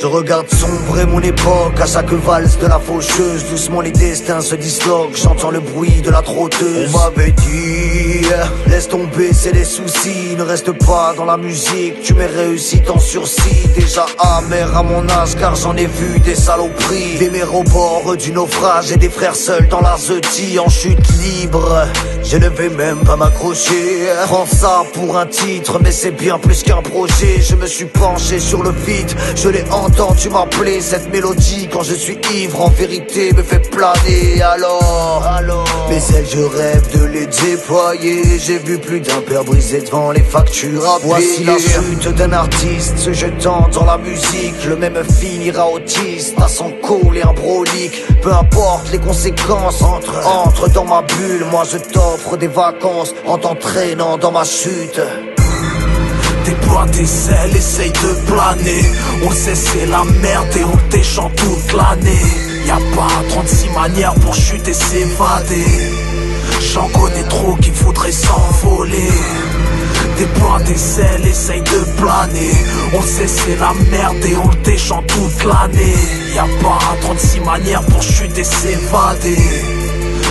Je regarde sombrer mon époque à chaque valse de la faucheuse. Doucement les destins se disloquent, j'entends le bruit de la trotteuse. On m'avait dit, laisse tomber c'est les soucis, ne reste pas dans la musique, tu m'es réussi en sursis. Déjà amer à mon âge car j'en ai vu des saloperies, des mères au bord du naufrage et des frères seuls dans la zeti en chute libre. Je ne vais même pas m'accrocher, prends ça pour un titre mais c'est bien plus qu'un projet. Je me suis penché sur le feat, je l'ai entendu m'appeler. Cette mélodie quand je suis ivre en vérité me fait planer. Alors mes ailes je rêve de les déployer. J'ai vu plus d'un père brisé devant les factures à payer. Voici la chute d'un artiste se jetant dans la musique. Le même finira autiste à son col et un brolique. Peu importe les conséquences, entre dans ma bulle. Moi je t'offre des vacances en t'entraînant dans ma chute. Déploie tes ailes, essaye de planer. On sait c'est la merde et on t'échante toute l'année. Y'a pas 36 manières pour chuter, s'évader. J'en connais trop qui voudraient s'envoler. Déploie tes ailes, essaye de planer. On sait c'est la merde et on t'échante toute l'année. Y'a pas 36 manières pour chuter, s'évader.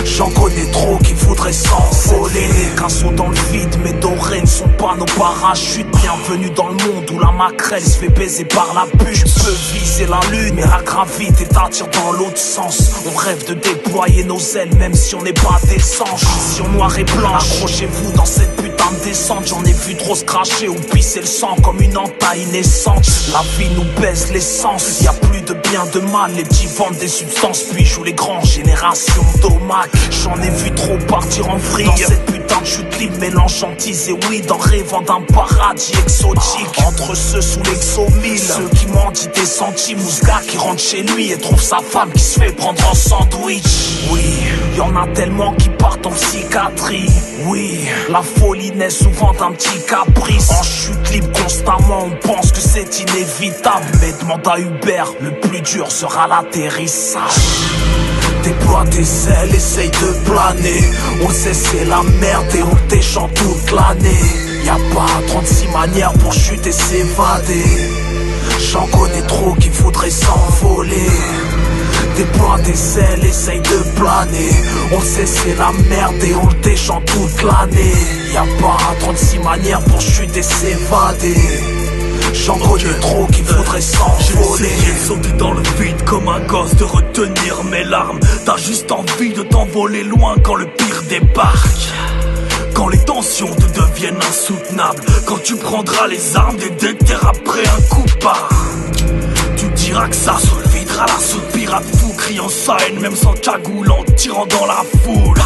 J'en connais trop qui voudraient s'envoler. Qu'un saut dans le vide, mais dorés ne sont pas nos parachutes. Bienvenue dans le monde où la maquerelle se fait baiser par la pute. Tu peux viser la lune, mais la gravité t'attire dans l'autre sens. On rêve de déployer nos ailes, même si on n'est pas des anges. Vision noire et blanche, accrochez-vous dans cette putain de descente. J'en ai vu trop se cracher ou pisser le sang comme une entaille naissante. La vie nous baise l'essence, y'a plus de bien de mal. Les petits vendent des substances, puis jouent les grands, générations d'omac. J'en ai vu trop partir en vrille dans cette putain de chute libre, mélangeant tease et weed en rêvant d'un paradis exotique. Entre ceux sous l'exomile, ceux qui mendient des centimes, ou ce gars qui rentre chez lui et trouve sa femme qui se fait prendre en sandwich. Oui, y'en a tellement qui partent en psychiatrie. Oui, la folie naît souvent d'un petit caprice. En chute libre constamment, on pense que c'est inévitable, mais demande à Hubert, le plus dur sera l'atterrissage. Déploie tes ailes, essaye de planer. On sait c'est la merde et on t'échante toute l'année. Y'a pas 36 manières pour chuter, s'évader. J'en connais trop qui voudraient s'envoler. Déploie tes ailes, essaye de planer. On sait c'est la merde et on t'échante toute l'année. Y'a pas 36 manières pour chuter, s'évader. J'en connais trop qui voudraient s'envoler. J'ai essayé de sauter dans le vide comme un gosse, de retenir mes larmes. T'as juste envie de t'envoler loin quand le pire débarque. Quand les tensions te deviennent insoutenables. Quand tu prendras les armes des déterres après un coup de barre. Tu diras que ça se videra l'assaut de pirates fous, criant sa haine même sans cagoule, en tirant dans la foule.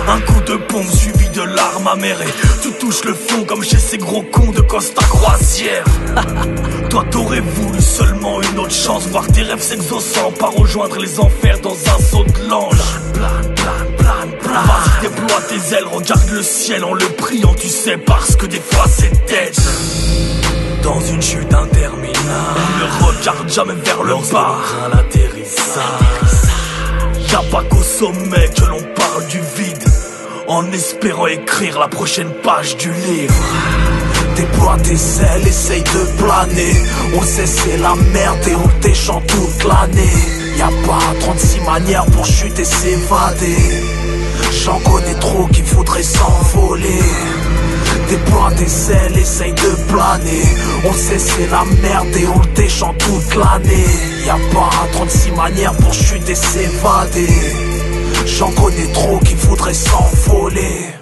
Un coup de pompe suivi de larmes amères et tu touches le fond comme chez ces gros cons de Costa Croisière. Toi t'aurais voulu seulement une autre chance, voir tes rêves s'exaucant, pas rejoindre les enfers dans un saut de l'ange. Vas-y déploie tes ailes, regarde le ciel en le priant, tu sais parce que des fois c'est tête. Dans une chute interminable, on ne regarde jamais vers le bas. L'atterrissage. Y'a pas qu'au sommet que l'on parle du vide, en espérant écrire la prochaine page du livre. Déploie tes ailes, essaye de planer. On sait c'est la merde et on t'échante toute l'année. Y'a pas 36 manières pour chuter, s'évader. J'en connais trop qui voudraient s'envoler. Déploie tes ailes, essaye de planer. On sait c'est la merde et on t'échante toute l'année. Y'a pas 36 manières pour chuter, s'évader. J'en connais trop qui voudraient s'envoler.